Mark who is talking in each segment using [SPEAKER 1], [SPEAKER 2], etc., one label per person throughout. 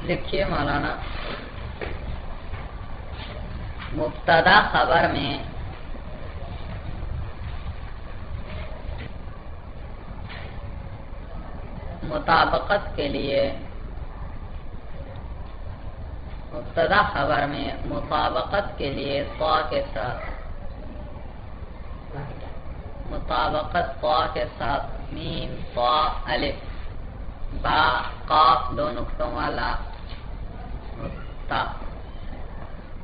[SPEAKER 1] لکھیے مولانا، مبتدا خبر میں مطابقت کے لیے، مبتدا خبر میں مطابقت کے لیے طا کے ساتھ، مطابقت طا کے ساتھ میم طا الف با قاف دو نقطوں والا تا،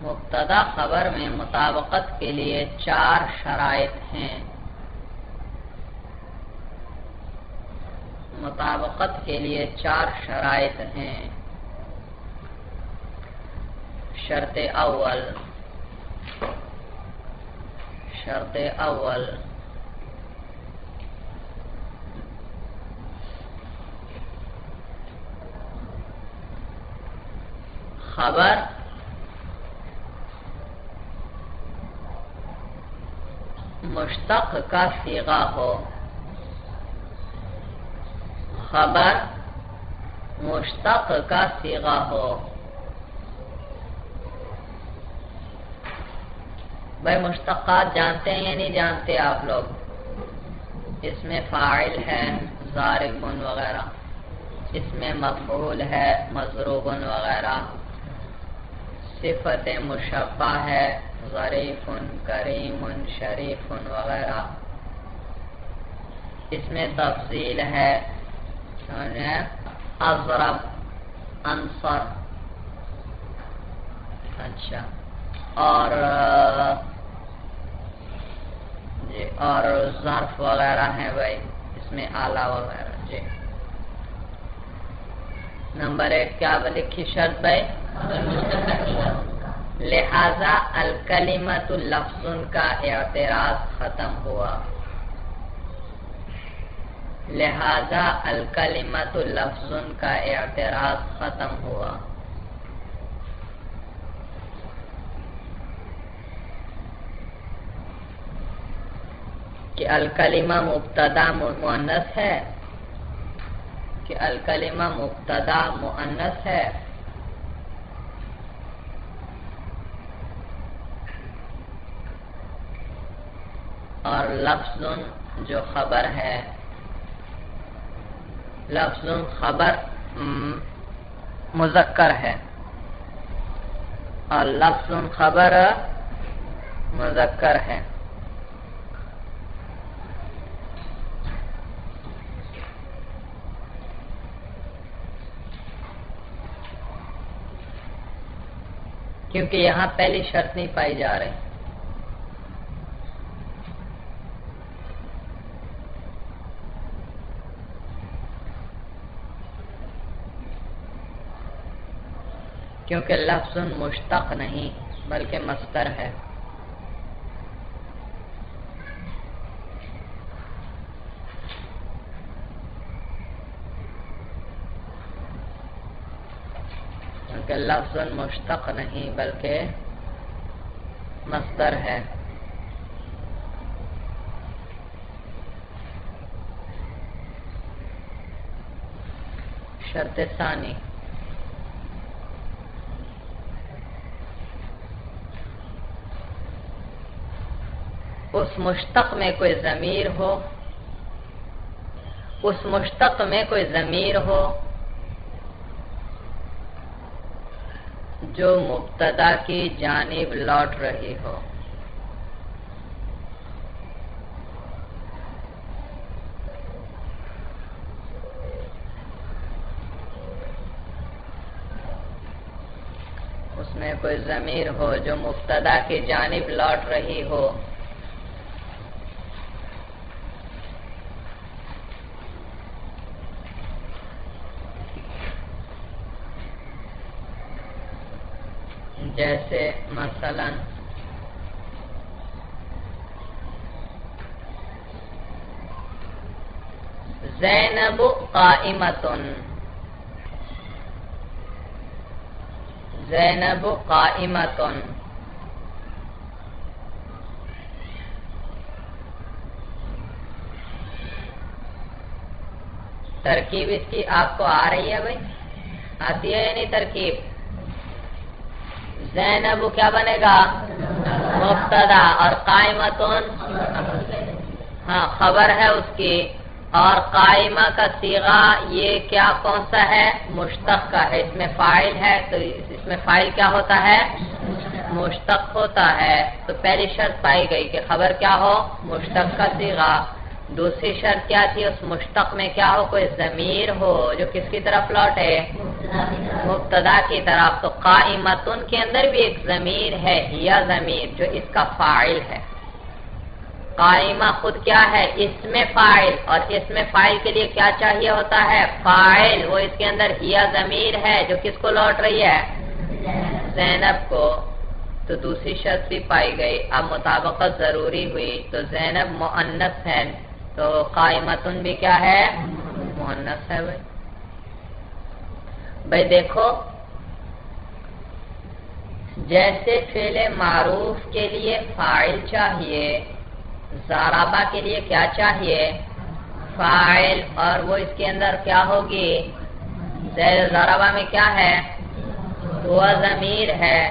[SPEAKER 1] مبتدا خبر میں مطابقت کے لیے 4 شرائط ہیں، مطابقت کے لیے 4 شرائط ہیں۔ شرط اول، شرط اول خبر مشتق کا صیغہ ہو، خبر مشتق کا صیغہ ہو۔ بھائی مشتقات جانتے ہیں یا نہیں جانتے آپ لوگ؟ اس میں فاعل ہے ضارب وغیرہ، اس میں مفعول ہے مضروب وغیرہ، صفت مشبہ ہے ظریف کریم شریف وغیرہ، اس میں تفصیل ہے اضرب انصر، اچھا، اور ظرف وغیرہ ہیں بھائی، اس میں اعلیٰ وغیرہ۔ جی نمبر 1 کیا لکھی شرط بھائی؟ لہذا الکلمۃ لفظ کا اعتراض ختم ہوا، لہذا الکلمۃ لفظ کا اعتراض ختم ہوا۔ کہ الکلمہ مبتدا مؤنث ہے، کہ الکلمہ مبتدا مؤنث ہے، اور لفظ جو خبر ہے، لفظ خبر مذکر ہے، اور لفظ خبر مذکر ہے۔ کیونکہ یہاں پہلی شرط نہیں پائی جا رہی، کیونکہ لفظ مشتق نہیں بلکہ مصدر ہے۔ کیونکہ لفظ مشتق نہیں بلکہ مصدر ہے۔ شرط ثانی، اس مشتق میں کوئی ضمیر ہو، اس مشتق میں کوئی ضمیر ہو جو مبتدا کی جانب لوٹ رہی ہو۔ اس میں کوئی ضمیر ہو جو مبتدا کی جانب لوٹ رہی ہو، جیسے مثلا زینب قائمۃ، زینب قائمۃ، ترکیب اس کی آپ کو آ رہی ہے بھائی؟ آتی ہے یعنی ترکیب. زینب کیا بنے گا؟ مبتدا، اور قائمتن ہاں خبر ہے اس کی، اور قائمہ کا صیغہ یہ کیا کون سا ہے؟ مشتق کا ہے. اس میں فاعل ہے تو اس میں فاعل کیا ہوتا ہے؟ مشتق ہوتا ہے. تو پہلی شرط پائی گئی کہ خبر کیا ہو؟ مشتق کا صیغہ. دوسری شرط کیا تھی؟ اس مشتق میں کیا ہو؟ کوئی ضمیر ہو جو کس کی طرف لوٹے؟ مبتدا کی طرف. تو قائمتن کے اندر بھی ایک ضمیر ہے، یا ضمیر جو اس کا فاعل ہے. قائمہ خود کیا ہے؟ اسم فاعل، اور اسم فاعل کے لیے کیا چاہیے ہوتا ہے؟ فاعل. وہ اس کے اندر یا ضمیر ہے جو کس کو لوٹ رہی ہے؟ زینب کو. تو دوسری شرط بھی پائی گئی. اب مطابقت ضروری ہوئی. تو زینب مؤنث ہے تو قائمتن بھی کیا ہے؟ مؤنث ہے. بھائی دیکھو، جیسے فعل معروف کے لیے فاعل چاہیے، ضربہ کے لیے کیا چاہیے؟ فاعل. اور وہ اس کے اندر کیا ہوگی؟ ضربہ میں کیا ہے؟ وہ ضمیر ہے.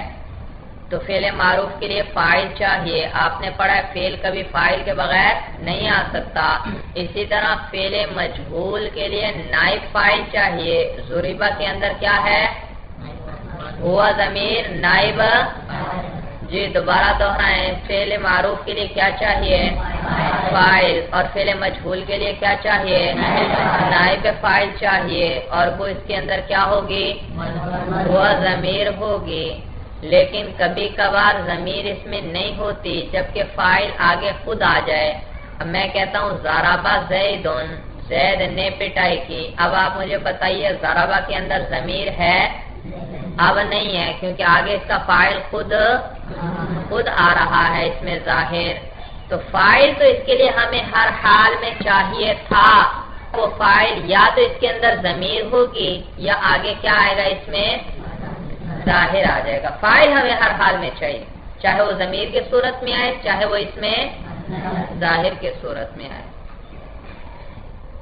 [SPEAKER 1] تو فعل معروف کے لیے فاعل چاہیے. آپ نے پڑھا ہے فعل کبھی فاعل کے بغیر نہیں آ سکتا. اسی طرح فعل مجہول کے لیے نائب فاعل چاہیے. ضربہ کے اندر کیا ہے؟ ہوا ضمیر نائب. جی دوبارہ دہرائیں، فعل معروف کے لیے کیا چاہیے؟ فاعل. اور فعل مجہول کے لیے کیا چاہیے؟ نائب فاعل چاہیے. اور وہ اس کے اندر کیا ہوگی؟ ہوا ضمیر ہوگی. لیکن کبھی کبھار ضمیر اس میں نہیں ہوتی جبکہ فاعل آگے خود آ جائے. اب میں کہتا ہوں ضربہ زیدن، زید نے پٹائی کی. اب آپ مجھے بتائیے ضربہ کے اندر ضمیر ہے؟ اب نہیں ہے، کیونکہ آگے اس کا فاعل خود آ رہا ہے اس میں ظاہر. تو فاعل تو اس کے لیے ہمیں ہر حال میں چاہیے تھا. وہ فاعل یا تو اس کے اندر ضمیر ہوگی یا آگے کیا آئے گا؟ اس میں ظاہر آ جائے گا. فاعل ہمیں ہر حال میں چاہیے، چاہے وہ ضمیر کی صورت میں آئے چاہے وہ اس میں ظاہر کی صورت میں آئے.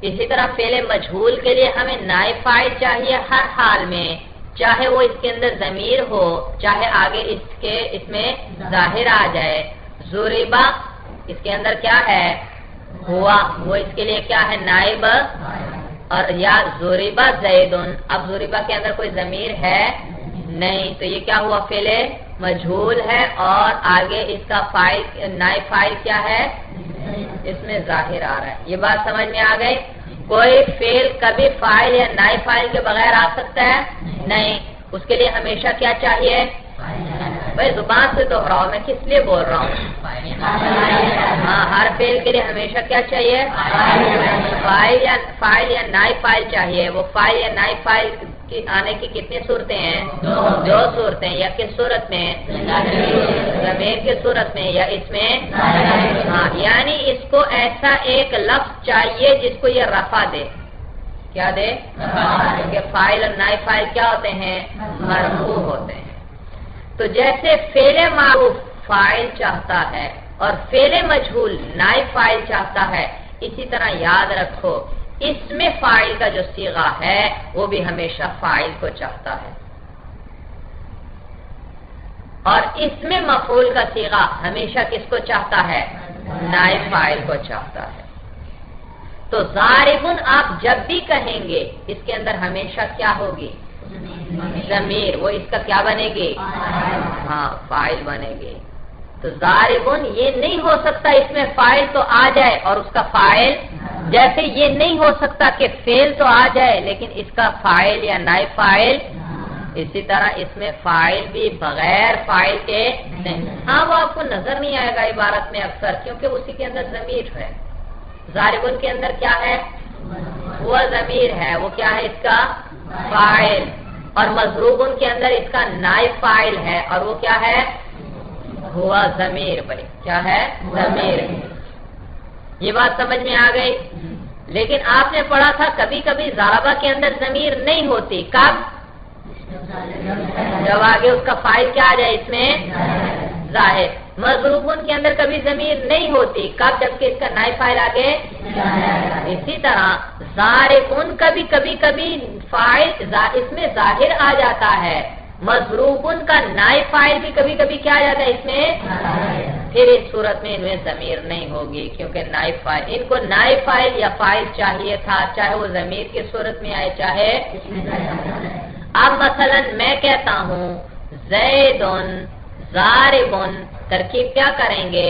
[SPEAKER 1] اسی طرح فعل مجہول کے لیے ہمیں نائب فاعل چاہیے ہر حال میں، چاہے وہ اس کے اندر ضمیر ہو چاہے آگے اس میں ظاہر آ جائے. ضربہ اس کے اندر کیا ہے؟ ہوا. وہ اس کے لیے کیا ہے؟ نائب. اور یا ضربہ زیدن. اب ضربہ کے اندر کوئی ضمیر ہے نہیں، تو یہ کیا ہوا؟ فعل مجہول ہے اور آگے اس کا فاعل نائب فاعل کیا ہے؟ اس میں ظاہر آ رہا ہے. یہ بات سمجھ میں آ گئی؟ کوئی فعل کبھی فاعل یا نائب فاعل کے بغیر آ سکتا ہے؟ نہیں. اس کے لیے ہمیشہ کیا چاہیے؟ بھائی زبان سے دوہراؤ، میں کس لیے بول رہا ہوں؟ ہاں، ہر فعل کے لیے ہمیشہ کیا چاہیے؟ فاعل یا نائب فاعل چاہیے. وہ فاعل یا نائب فاعل آنے کی کتنی صورتیں ہیں؟ دو صورتیں. یا کس صورت میں؟ ضمیر کی صورت میں یا اس میں؟ ہاں، یعنی اس کو ایسا ایک لفظ چاہیے جس کو یہ رفع دے. کیا دے؟ کہ فاعل اور نائب فاعل کیا ہوتے ہیں؟ مرفوع ہوتے ہیں. تو جیسے فعل معروف فاعل چاہتا ہے اور فعل مجہول نائب فاعل چاہتا ہے، اسی طرح یاد رکھو اس میں فاعل کا جو صیغہ ہے وہ بھی ہمیشہ فاعل کو چاہتا ہے، اور اس میں مفعول کا صیغہ ہمیشہ کس کو چاہتا ہے؟ نائب فاعل کو چاہتا ہے. تو ضاربن آپ جب بھی کہیں گے اس کے اندر ہمیشہ کیا ہوگی؟ ضمیر. وہ اس کا کیا بنے گی؟ ہاں، فاعل بنے گی. تو ضاربن یہ نہیں ہو سکتا اس میں فاعل تو آ جائے اور اس کا فاعل، جیسے یہ نہیں ہو سکتا کہ فعل تو آ جائے لیکن اس کا فاعل یا نائب فاعل. اسی طرح اس میں فاعل بھی بغیر فاعل کے نہیں. ہاں، وہ آپ کو نظر نہیں آئے گا عبارت میں اکثر، کیونکہ اسی کے اندر ضمیر ہے. ضاربن کے اندر کیا ہے؟ وہ ضمیر ہے. وہ کیا ہے؟ اس کا فاعل. اور مضروبن کے اندر اس کا نائب فاعل ہے اور وہ کیا ہے؟ ہوا ضمیر. بھائی کیا ہے؟ ضمیر. یہ بات سمجھ میں آ گئی؟ لیکن آپ نے پڑھا تھا کبھی کبھی ضربہ کے اندر ضمیر نہیں ہوتی. کب؟ جب آگے اس کا فاعل کیا آ جائے؟ اس میں ظاہر. مضروبن کے اندر کبھی ضمیر نہیں ہوتی. کب؟ جبکہ اس کا نائب فاعل آگے. اسی طرح ضاربن کبھی فاعل اس میں ظاہر آ جاتا ہے، مضروبن کا نائب فاعل بھی کبھی کبھی کیا آ جاتا ہے اس میں، پھر اس صورت میں ان میں ضمیر نہیں ہوگی، کیونکہ نائب فاعل، ان کو نائب فاعل یا فاعل چاہیے تھا، چاہے وہ ضمیر کی صورت میں آئے چاہے۔ اب مثلا میں کہتا ہوں زیدن ضاربن، ترکیب کیا کریں گے،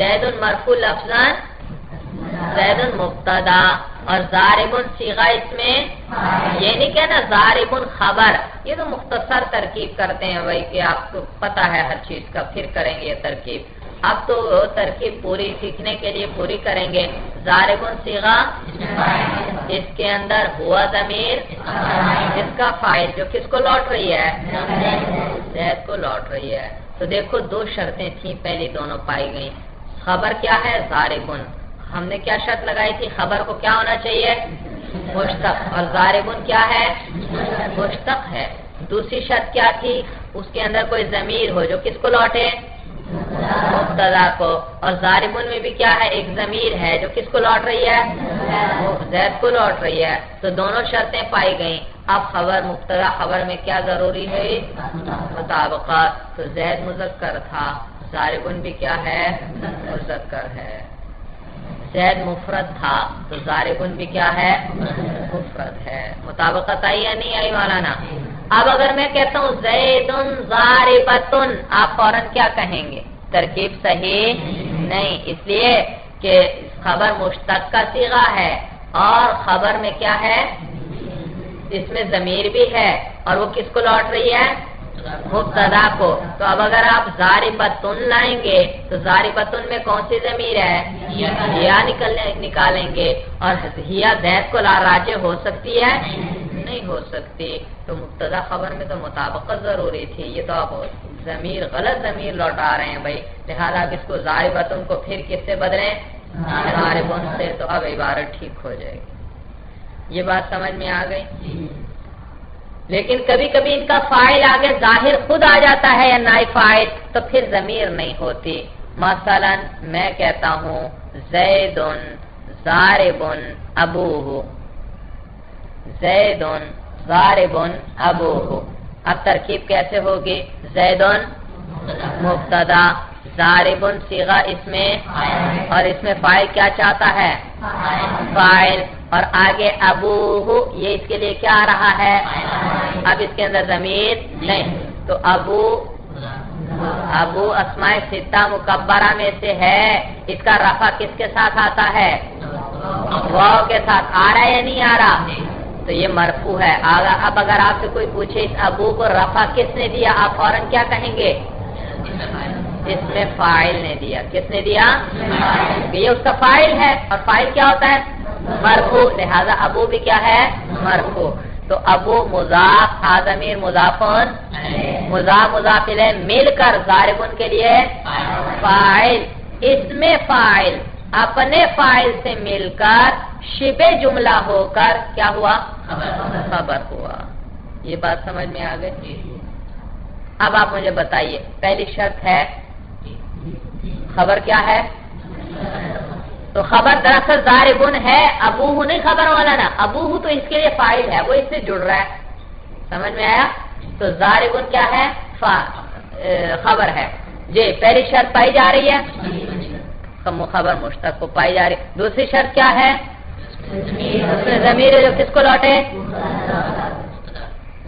[SPEAKER 1] زیدن مرفوع لفظاً، زیدن مبتدا اور ضاربن صیغہ اس میں، یہ نہیں کہنا ضاربن خبر، یہ تو مختصر ترکیب کرتے ہیں بھائی کہ آپ کو پتا ہے ہر چیز کا، پھر کریں گے یہ ترکیب۔ اب تو ترکیب پوری سیکھنے کے لیے پوری کریں گے۔ ضاربن صیغہ، اس کے اندر ہوا ضمیر، اس کا فاعل جو کس کو لوٹ رہی ہے، زید کو لوٹ رہی ہے۔ تو دیکھو دو شرطیں تھیں، پہلی دونوں پائی گئیں۔ خبر کیا ہے، ضاربن، ہم نے کیا شرط لگائی تھی، خبر کو کیا ہونا چاہیے، مشتق، اور ضاربن کیا ہے، مشتق ہے۔ دوسری شرط کیا تھی، اس کے اندر کوئی ضمیر ہو جو کس کو لوٹے، مبتدا کو، اور ضاربن میں بھی کیا ہے، ایک ضمیر ہے جو کس کو لوٹ رہی ہے، زید کو لوٹ رہی ہے۔ تو دونوں شرطیں پائی گئیں۔ اب خبر، مبتدا خبر میں کیا ضروری ہے، مطابقت۔ تو زید مذکر تھا، ضاربن بھی کیا ہے، مذکر ہے۔ زید مفرد تھا تو ضاربن بھی کیا ہے، مفرد ہے۔ مطابقت آئی یا نہیں آئی مولانا؟ اب اگر میں کہتا ہوں زیدن ضاربتن، آپ فوراً کیا کہیں گے، ترکیب صحیح نہیں، اس لیے کہ خبر مشتق کا صیغہ ہے اور خبر میں کیا ہے، اس میں ضمیر بھی ہے اور وہ کس کو لوٹ رہی ہے، مبتدا کو۔ تو اب اگر آپ ضاربتن لائیں گے تو ضاربتن میں کون سی ضمیر ہے، ہیا نکالیں گے، اور ہیا زید کو راجع ہو سکتی ہے، نہیں ہو سکتی۔ تو مبتدا خبر میں تو مطابقت ضروری تھی، یہ تو آپ ضمیر غلط ضمیر لوٹا رہے ہیں بھائی، لہذا اب اس کو ضاربتن کو پھر کس سے بدلیں، ضاربن سے، تو اب عبارت ٹھیک ہو جائے گی۔ یہ بات سمجھ میں آ گئی؟ لیکن کبھی کبھی ان کا فاعل آگے ظاہر خود آ جاتا ہے یا نائب فاعل، تو پھر ضمیر نہیں ہوتی۔ مثلا میں کہتا ہوں زیدن ضاربن ابوہ، زیدن ضاربن ابوہ۔ اب ترکیب کیسے ہوگی، زیدن مبتدا، ضاربن صیغہ اس میں، اور اس میں فاعل کیا چاہتا ہے، فاعل، اور آگے ابوہ، یہ اس کے لیے کیا آ رہا ہے، اب اس کے اندر ضمیر نہیں، تو ابو اسماء ستہ مکبرہ میں سے ہے، اس کا رفع کس کے ساتھ آتا ہے، واو کے ساتھ، آ رہا ہے یا نہیں آ رہا، تو یہ مرفوع ہے۔ اب اگر آپ سے کوئی پوچھے اس ابو کو رفع کس نے دیا، آپ فوراً کیا کہیں گے، اس میں فاعل نے دیا، کس نے دیا، یہ اس کا فاعل ہے، اور فاعل کیا ہوتا ہے، مرفوع، لہذا ابو بھی کیا ہے، مرفوع۔ تو ابو مضاف، ضمیر مضافن، مضاف الیہ مل کر ضاربن کے لیے فاعل، اس میں فاعل اپنے فاعل سے مل کر شبہ جملہ ہو کر کیا ہوا، خبر ہوا۔ یہ بات سمجھ میں آ گئی؟ اب آپ مجھے بتائیے، پہلی شرط ہے خبر کیا ہے، تو خبر دراصل ضاربن ہے، ابوہ نہیں خبر والا نا، ابوہ تو اس کے لیے فاعل ہے، وہ اس سے جڑ رہا ہے، سمجھ میں آیا؟ تو ضاربن کیا ہے، خبر ہے جی۔ پہلی شرط پائی جا رہی ہے، خبر مشتق کو پائی جا رہی ہے۔ دوسری شرط کیا ہے، ضمیر ہے جو کس کو لوٹے،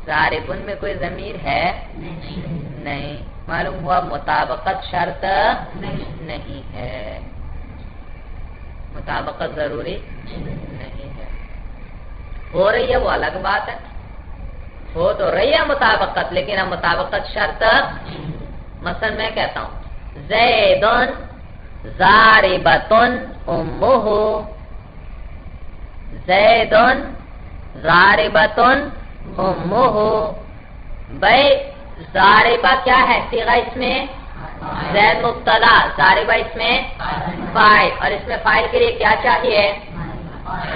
[SPEAKER 1] ضاربن میں کوئی ضمیر ہے نہیں، معلوم ہوا مطابقت شرط نہیں ہے، مطابقت ضروری نہیں ہے، ہو رہی ہے وہ الگ بات ہے، ہو تو رہی ہے مطابقت، لیکن اب مطابقت شرط، مثلا میں کہتا ہوں زیدن ضاربتن امہ، زیدن ضاربتن امہ، بھائی ضاربہ کیا ہے، صیغہ اس میں زید مبتدا، ضاربہ اس میں فاعل، اور اس میں فاعل کے لیے کیا چاہیے،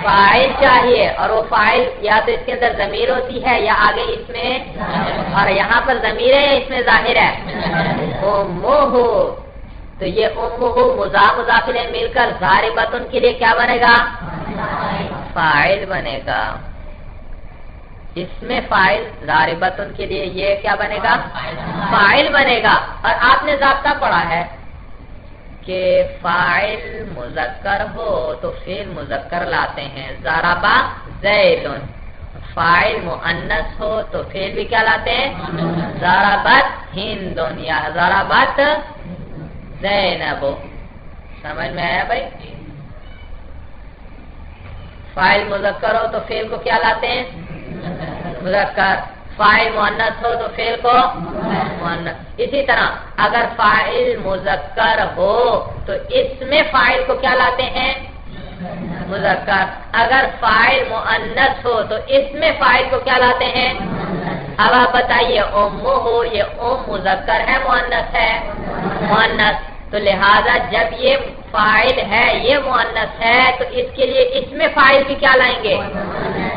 [SPEAKER 1] فاعل چاہیے، اور وہ فاعل یا تو اس کے اندر ضمیر ہوتی ہے یا آگے اس میں، اور یہاں پر ضمیر ہے یا اس میں ظاہر ہے، امہ، تو یہ امہ مضاف الیہ مل کر ضاربتن کے لیے کیا بنے گا، فاعل بنے گا، اس میں فاعل ضاربتن کے لیے یہ کیا بنے گا؟ فاعل بنے گا۔ اور آپ نے ضابطہ پڑھا ہے کہ فاعل مذکر ہو تو فعل مذکر لاتے ہیں، ضربا زیدن۔ فاعل مؤنث ہو تو فعل بھی کیا لاتے ہیں؟ ضربت ہندن یا ضربت زینب۔ سمجھ میں آیا بھائی؟ فاعل مذکر ہو تو فعل کو کیا لاتے ہیں؟ مذکر۔ فاعل مؤنث ہو تو فعل کو مؤنث۔ اسی طرح اگر فاعل مذکر ہو تو اس میں فاعل کو کیا لاتے ہیں؟ مذکر۔ اگر فاعل مؤنث ہو تو اس میں فاعل کو کیا لاتے ہیں؟ اب آپ بتائیے امہ ہو، یہ ام مذکر ہے مؤنث ہے؟ مؤنث۔ تو لہذا جب یہ فاعل ہے یہ مؤنث ہے تو اس کے لیے اس میں فاعل بھی کیا لائیں گے؟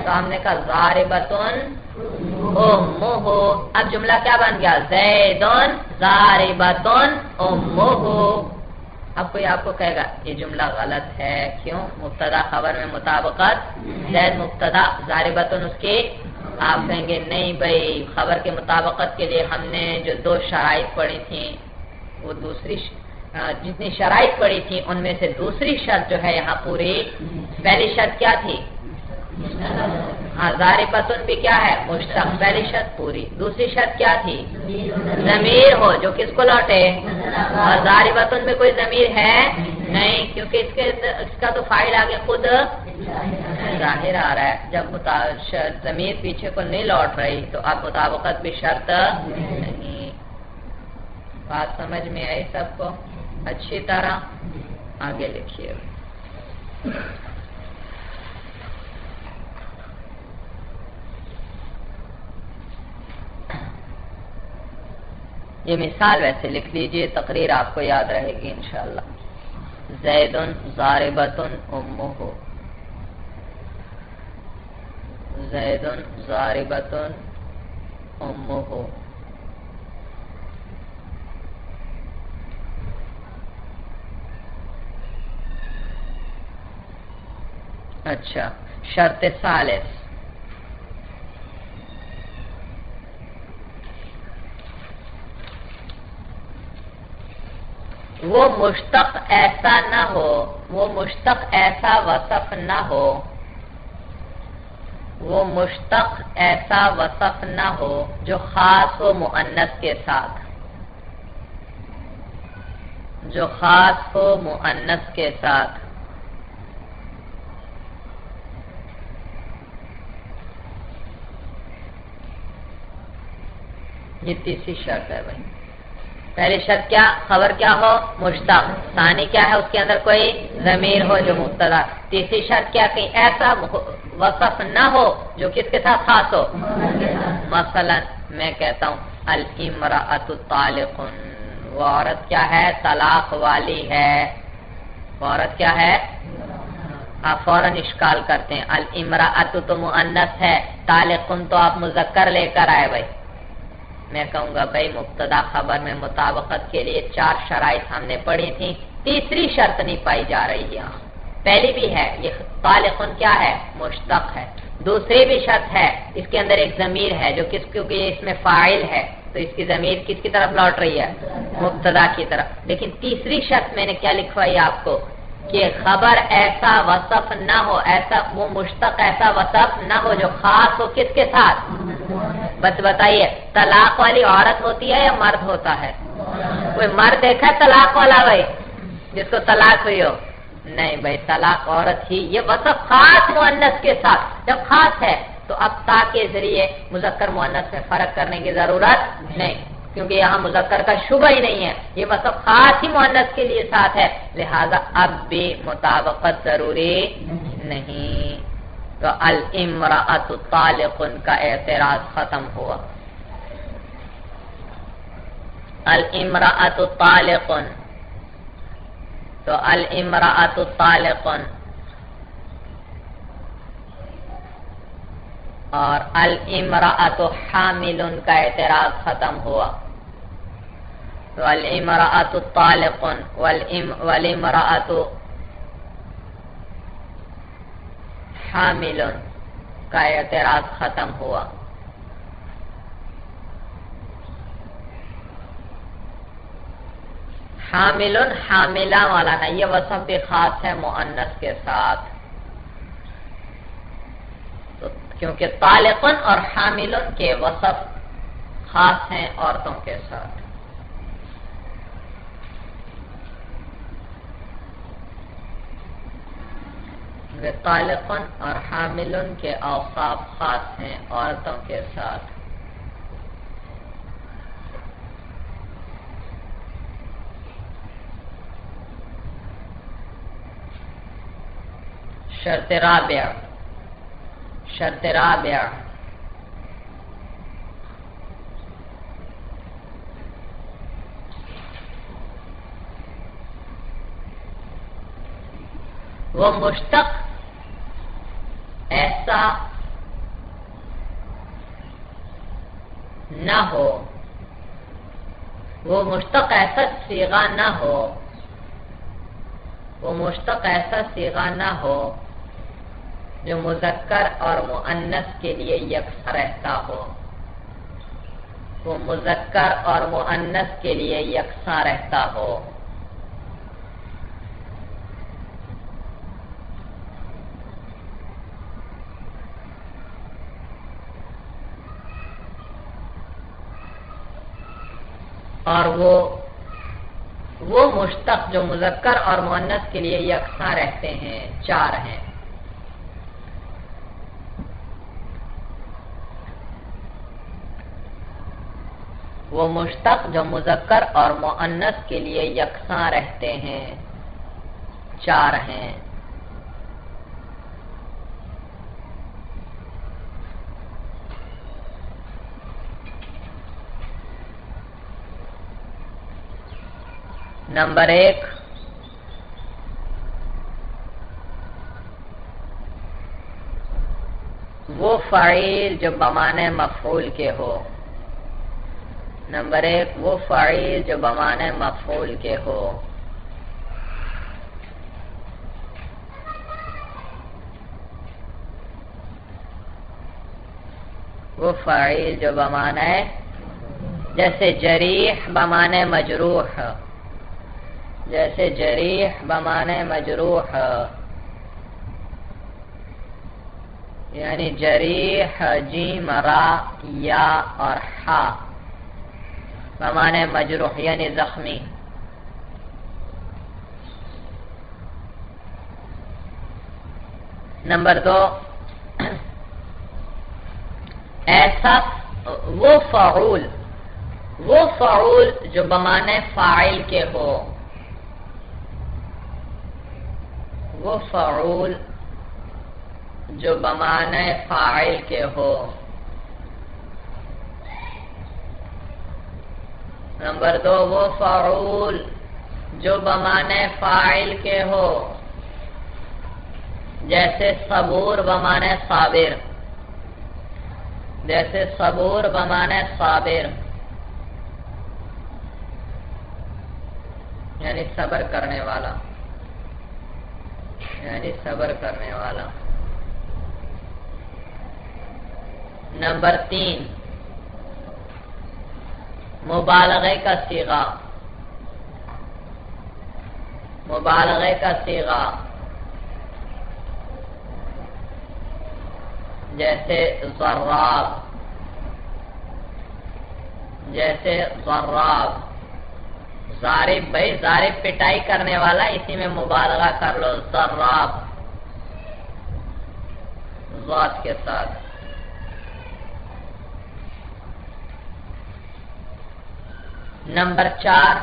[SPEAKER 1] تو ہم نے کہا ضاربتن امہ۔ اب جملہ کیا بن گیا؟ زیدن ضاربتن امہ۔ اب کوئی آپ کو کہے گا یہ جملہ غلط ہے، کیوں؟ مبتدا خبر میں مطابقت، زید مبتدا ضاربتن اس کی۔ آپ کہیں گے نہیں بھائی، خبر کے مطابقت کے لیے ہم نے جو دو شرائط پڑھی تھیں وہ دوسری جتنی شرائط پڑھی تھی ان میں سے دوسری شرط جو ہے یہاں پوری۔ پہلی شرط کیا تھی؟ ضاربتن بھی کیا ہے؟ مشتق۔ پہلی شرط پوری۔ دوسری شرط کیا تھی؟ ضمیر ہو جو کس کو لوٹے؟ اور ضاربتن میں کوئی ضمیر ہے نہیں، کیونکہ اس کا تو فاعل آگے خود ظاہر آ رہا ہے۔ جب ضمیر پیچھے کو نہیں لوٹ رہی تو اب مطابقت بھی شرط نہیں۔ بات سمجھ میں آئی سب کو اچھی طرح؟ آگے لکھیے۔ یہ مثال ویسے لکھ لیجئے، تقریر آپ کو یاد رہے گی انشاءاللہ۔ زیدن ضاربتن امہ، زیدن ضاربتن امہ۔ اچھا، شرط ثالث، وہ مشتق ایسا نہ ہو، وہ مشتق ایسا وصف نہ ہو، وہ مشتق ایسا وصف نہ ہو جو خاص ہو مؤنث کے ساتھ، جو خاص ہو مؤنث کے ساتھ۔ یہ تیسری شرط ہے بھائی۔ پہلی شرط کیا؟ خبر کیا ہو؟ مشتق۔ ثانی کیا ہے؟ اس کے اندر کوئی ضمیر ہو جو مبتدا۔ تیسری شرط کیا؟ کہ ایسا وصف نہ ہو جو کس کے ساتھ خاص ہو؟ مثلا میں کہتا ہوں الامرأۃ طالق، وہ عورت کیا ہے؟ طلاق والی ہے۔ وہ عورت کیا ہے؟ آپ فوراً اشکال کرتے ہیں، الامرأۃ تو مؤنث ہے، طالق تو آپ مذکر لے کر آئے بھائی۔ میں کہوں گا بھائی مبتدا خبر میں مطابقت کے لیے 4 شرائط ہم نے پڑھی تھی، تیسری شرط نہیں پائی جا رہی یہاں۔ پہلی بھی ہے، یہ طالقن کیا ہے؟ مشتق ہے۔ دوسری بھی شرط ہے، اس کے اندر ایک ضمیر ہے جو کیونکہ اس میں فاعل ہے تو اس کی ضمیر کس کی طرف لوٹ رہی ہے؟ مبتدا کی طرف۔ لیکن تیسری شرط میں نے کیا لکھوائی آپ کو کہ خبر ایسا وصف نہ ہو، ایسا وہ مشتق ایسا وصف نہ ہو جو خاص ہو کس کے ساتھ؟ بس بتائیے، طلاق والی عورت ہوتی ہے یا مرد ہوتا ہے؟ کوئی مرد دیکھا طلاق والا بھائی جس کو طلاق ہوئی ہو؟ نہیں بھائی، طلاق عورت ہی۔ یہ وصف خاص مؤنث کے ساتھ، جب خاص ہے تو اب تا کے ذریعے مذکر مؤنث میں فرق کرنے کی ضرورت نہیں، کیونکہ یہاں مذکر کا شبہ ہی نہیں ہے، یہ وصف خاص ہی مؤنث کے لیے ساتھ ہے، لہذا اب بھی مطابقت ضروری نہیں۔ تو الامرأۃ طالق کا اعتراض ختم ہوا۔ الامرأۃ طالق، تو الامرأۃ طالق اور الامرأۃ حامل کا اعتراض ختم ہوا۔ تو الامرأۃ طالق والامرأۃ حامل کا اعتراض ختم ہوا. حامل حاملہ والا نا، یہ وصف بھی خاص ہے مؤنث کے ساتھ، کیونکہ طالق اور حامل کے وصف خاص ہیں عورتوں کے ساتھ. طالق اور حامل کے اوصاف خاص ہیں عورتوں کے ساتھ. شرط رابعہ، شرط رابعہ وہ مشتق ایسا نہ ہو، وہ مشتق ایسا صیغہ نہ ہو، وہ مشتق ایسا صیغہ نہ ہو جو مذکر اور مؤنث کے لیے یکساں رہتا ہو، وہ مذکر اور مؤنث کے لیے یکساں رہتا ہو. اور وہ مشتق جو مذکر اور مؤنث کے لیے یکساں رہتے ہیں چار ہیں. وہ مشتق جو مذکر اور مؤنث کے لیے یکساں رہتے ہیں چار ہیں. نمبر 1 وہ فاعل جو بمعنی مفعول کے ہو. نمبر 1 وہ فاعل جو بمعنی مفعول کے ہو. وہ فاعل جو بمعنی، جیسے جریح بمعنی مجروح، جیسے جریح بمعنی مجروح، یعنی جریح جیم را یا اور حا بمعنی مجروح یعنی زخمی. نمبر 2 ایسا وہ فعول جو بمعنی فاعل کے ہو، وہ فعول جو بمعنی فاعل کے ہو. نمبر 2 وہ فعول جو بمعنی فاعل کے ہو، جیسے صبور بمعنی صابر، جیسے صبور بمعنی صابر یعنی صبر کرنے والا، یعنی صبر کرنے والا. نمبر 3 مبالغے کا صیغہ، مبالغے کا صیغہ جیسے ضراب، جیسے ضراب. ضارب بھائی ضارب پٹائی کرنے والا، اسی میں مبالغہ کر لو ضراب ضاد کے ساتھ. نمبر 4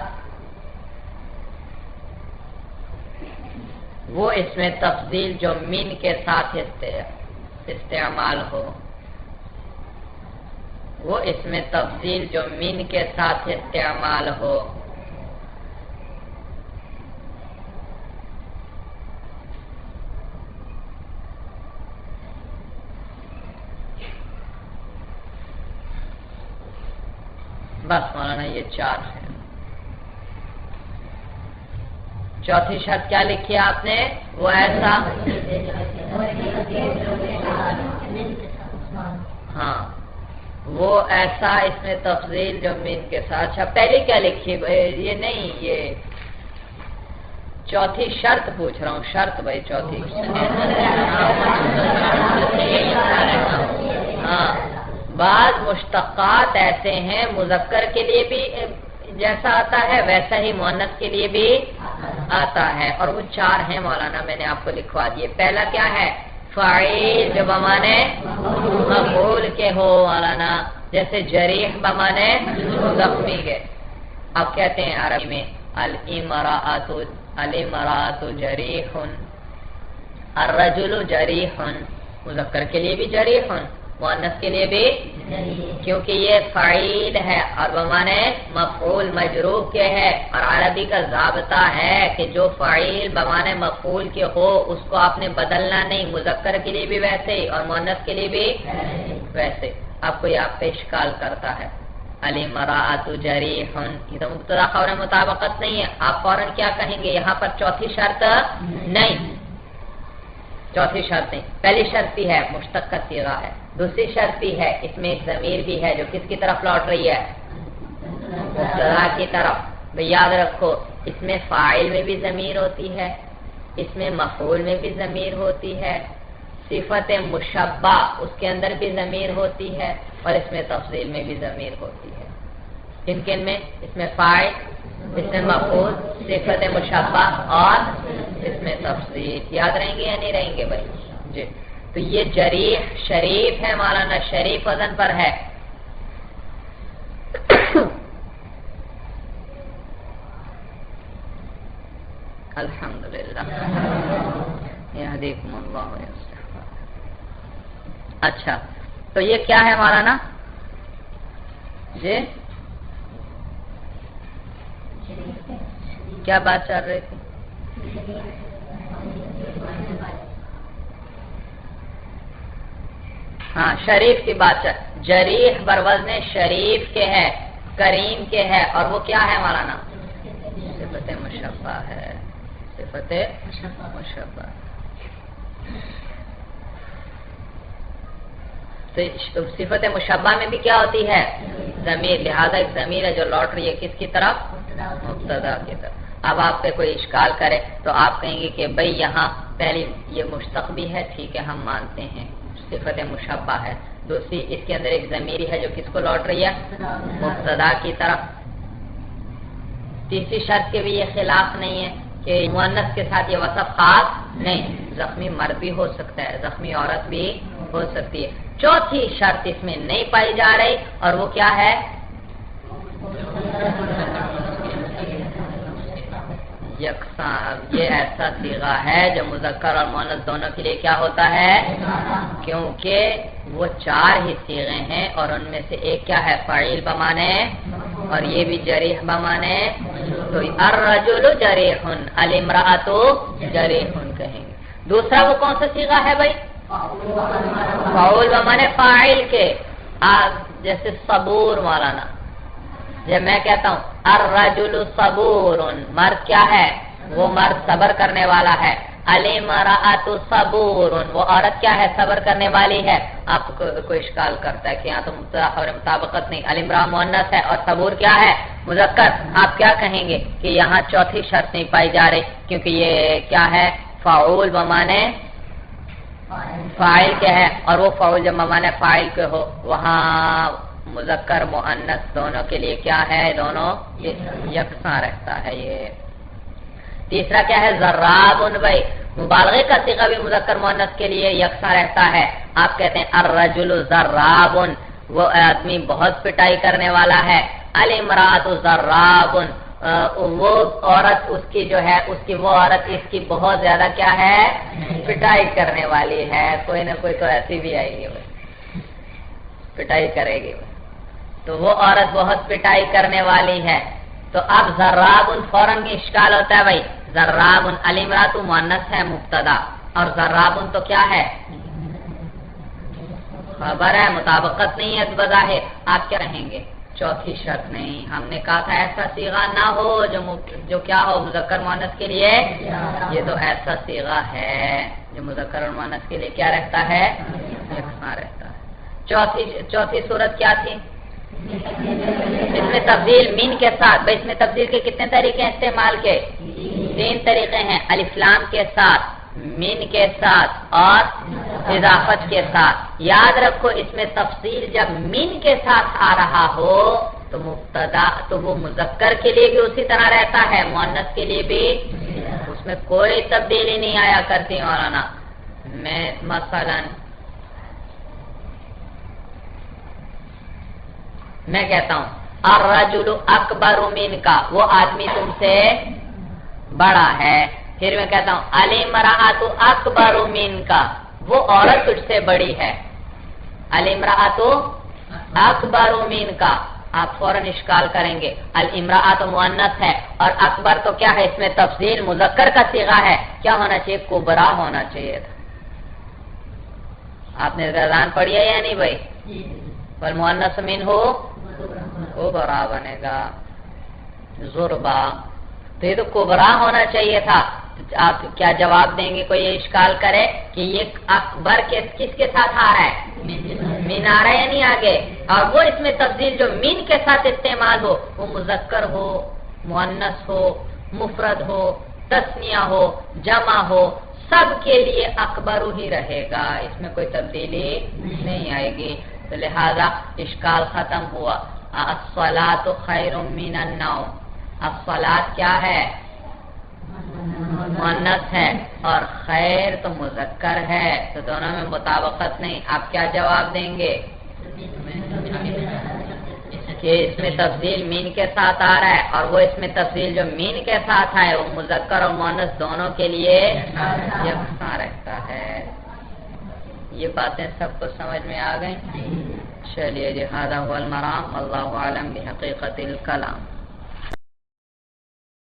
[SPEAKER 1] وہ اس میں تفضیل جو من کے ساتھ استعمال ہو، وہ اس میں تفضیل جو من کے ساتھ استعمال ہو. بس مولانا یہ 4 ہے. چوتھی شرط کیا لکھی آپ نے؟ وہ ایسا ہاں وہ ایسا اس میں تفضیل جو من کے ساتھ. اچھا پہلے کیا لکھی؟ یہ نہیں، یہ چوتھی شرط پوچھ رہا ہوں. شرط بھائی چوتھی. ہاں بعض مشتقات ایسے ہیں مذکر کے لیے بھی جیسا آتا ہے ویسا ہی مؤنث کے لیے بھی آتا ہے، اور وہ 4 ہیں مولانا، میں نے آپ کو لکھوا دیے. پہلا کیا ہے؟ فاعل جو بمانے مفعول کے ہو مولانا، جیسے جریح بمانے زخمی کے. آپ کہتے ہیں عربی میں الامرأۃ جریح، الرجل جریح، مذکر کے لیے بھی جریح، مؤنث کے لیے بھی، کیونکہ یہ فاعل ہے اور بمانے مفعول مجرور کے ہے. اور عربی کا ضابطہ ہے کہ جو فاعل بمانے مفعول کے ہو اس کو آپ نے بدلنا نہیں، مذکر کے لیے بھی ویسے ہی اور مؤنث کے لیے بھی ویسے. آپ کو یہ آپ پہ اشکال کرتا ہے الامرأۃ جریح، یہ تو مبتدا خبر مطابقت نہیں ہے. آپ فوراً کیا کہیں گے؟ یہاں پر چوتھی شرط نہیں، چوتھی شرط نہیں. پہلی شرط بھی ہے مشتق کا صیغہ ہے، دوسری شرط بھی ہے اس میں ایک ضمیر بھی ہے جو کس کی طرف لوٹ رہی ہے؟ مبتدا کی طرف. یاد رکھو اس میں فاعل میں بھی ضمیر ہوتی ہے، اس میں مفعول میں بھی ضمیر ہوتی ہے، صفت مشبہ اس کے اندر بھی ضمیر ہوتی ہے، اور اس میں تفضیل میں بھی ضمیر ہوتی ہے. کن میں؟ اس میں فاعل، اس میں مفعول، صفت مشبہ اور اس میں تفضیل. یاد رہیں گے یا نہیں رہیں گے بھائی؟ جی. تو یہ جریح شریف ہے مولانا، شریف وزن پر ہے. الحمدللہ یہدیکم اللہ ویصلح. اچھا تو یہ کیا ہے مولانا؟ جی کیا بات چل رہی تھی؟ ہاں شریف کی بات چل. جریح بروزن شریف کے ہے، کریم کے ہے، اور وہ کیا ہے مولانا؟ صفت مشبہ ہے، صفت مشبہ. تو صفت مشبہ میں بھی کیا ہوتی ہے؟ ضمیر. لہذا ایک ضمیر ہے جو لوٹ رہی ہے کس کی طرف؟ مبتدا کی طرف. اب آپ پہ کوئی اشکال کرے تو آپ کہیں گے کہ بھئی یہاں پہلی یہ مشتق بھی ہے، ٹھیک ہے ہم مانتے ہیں صفت مشبہ ہے، دوسری اس کے اندر ایک ضمیری ہے جو کس کو لوٹ رہی ہے؟ مبتدا کی طرف. تیسری شرط کے بھی یہ خلاف نہیں ہے کہ مؤنث کے ساتھ یہ وصف خاص نہیں، زخمی مرد بھی ہو سکتا ہے، زخمی عورت بھی ہو سکتی ہے. چوتھی شرط اس میں نہیں پائی جا رہی، اور وہ کیا ہے؟ یکساں. یہ ایسا صیغہ ہے جو مذکر اور مؤنث دونوں کے لیے کیا ہوتا ہے؟ کیونکہ وہ 4 ہی صیغے ہیں اور ان میں سے ایک کیا ہے؟ فاعل بمانے، اور یہ بھی جریح بمانے. تو الرجل جریح، الامرأۃ جریح کہیں گے. دوسرا وہ کون سا صیغہ ہے بھائی؟ فاعل بمانے فاعل کے. جیسے صبور مولانا، جب میں کہتا ہوں الرجل صبور، مرد کیا ہے؟ وہ مرد صبر کرنے والا ہے. الامرأۃ صبور، وہ عورت کیا ہے؟ صبر کرنے والی ہے. آپ کو کوئی اشکال کرتا ہے کہ یہاں تو مبتدا خبر مطابقت نہیں، الامرأہ مؤنث ہے اور صبور کیا ہے؟ مذکر. آپ کیا کہیں گے کہ یہاں چوتھی شرط نہیں پائی جا رہی کیونکہ یہ کیا ہے؟ فاعل بمانے فاعل کے ہے، اور وہ فاعل جب بمانے فاعل کے ہو وہاں مذکر مؤنث دونوں کے لیے کیا ہے؟ دونوں یکساں رہتا ہے. یہ تیسرا کیا ہے؟ ضراب. بھائی مبالغے کا صیغہ بھی مذکر مؤنث کے لیے یکساں رہتا ہے. آپ کہتے ہیں الرجل ضراب، وہ آدمی بہت پٹائی کرنے والا ہے. الامرأۃ ضراب، وہ عورت اس کی جو ہے اس کی وہ عورت اس کی بہت زیادہ کیا ہے؟ پٹائی کرنے والی ہے. کوئی نہ کوئی تو ایسی بھی آئے گی پٹائی کرے گی. تو وہ عورت بہت پٹائی کرنے والی ہے. تو اب ضراب فوراً کی اشکال ہوتا ہے بھائی. ضراب الامرأۃ مؤنث ہے مبتدا، اور ضراب تو کیا ہے؟ خبر ہے، مطابقت نہیں ہے بظاہر. آپ کیا کہیں گے؟ چوتھی شرط نہیں. ہم نے کہا تھا ایسا صیغہ نہ ہو جو کیا ہو؟ مذکر مؤنث کے لیے. یہ تو ایسا صیغہ ہے. جو مذکر اور مؤنث کے لیے کیا رہتا ہے؟ یکساں رہتا ہے۔ چوتھی صورت کیا تھی؟ اس میں تفضیل مین کے ساتھ، بھائی اس میں تفضیل کے کتنے طریقے ہیں استعمال کے؟ 3 طریقے ہیں، الف لام کے ساتھ، مین کے ساتھ اور اضافت کے ساتھ۔ یاد رکھو اس میں تفصیل جب مین کے ساتھ آ رہا ہو تو مبتدا تو وہ مذکر کے لیے بھی اسی طرح رہتا ہے، مؤنث کے لیے بھی، اس میں کوئی تبدیلی نہیں آیا کرتی مولانا۔ میں مثلا میں کہتا ہوں الرجل اکبر منک، وہ آدمی تم سے بڑا ہے، پھر میں کہتا ہوں الامرأۃ اکبر منک، وہ عورت تجھ سے بڑی ہے، الامرأۃ اکبر منک، آپ فوراً اشکال کریں گے الامرأۃ مؤنث ہے اور اکبر تو کیا ہے؟ اس میں تفضیل مذکر کا صیغہ ہے، کیا ہونا چاہیے؟ کبرا ہونا چاہیے تھا۔ آپ نے اذان پڑھی ہے یا نہیں بھائی؟ والمؤنث منہ کبرا بنے گا، ضربا، تو یہ تو کبرا ہونا چاہیے تھا۔ آپ کیا جواب دیں گے؟ کوئی یہ اشکال کرے کہ یہ اکبر کس کے ساتھ آ رہا ہے؟ مین آ رہا ہے یا نہیں آگے؟ اور وہ اس میں تفضیل جو مین کے ساتھ استعمال ہو، وہ مذکر ہو، مؤنث ہو، مفرد ہو، تثنیہ ہو، جمع ہو، سب کے لیے اکبر ہی رہے گا، اس میں کوئی تبدیلی نہیں آئے گی۔ تو لہذا اشکال ختم ہوا۔ الصلاۃ خیر من النوم، الصلاۃ کیا ہے؟ مؤنث ہے اور خیر تو مذکر ہے، تو دونوں میں مطابقت نہیں۔ آپ کیا جواب دیں گے؟ کہ اس میں تفضیل مین کے ساتھ آ رہا ہے اور وہ اس میں تفضیل جو مین کے ساتھ ہے وہ مذکر اور مؤنث دونوں کے لیے یکساں رہتا ہے۔ یہ باتیں سب کو سمجھ میں آ گئی؟ چلیے جی، ھذا ھو المرام، واللہ اعلم بحقیقت الکلام۔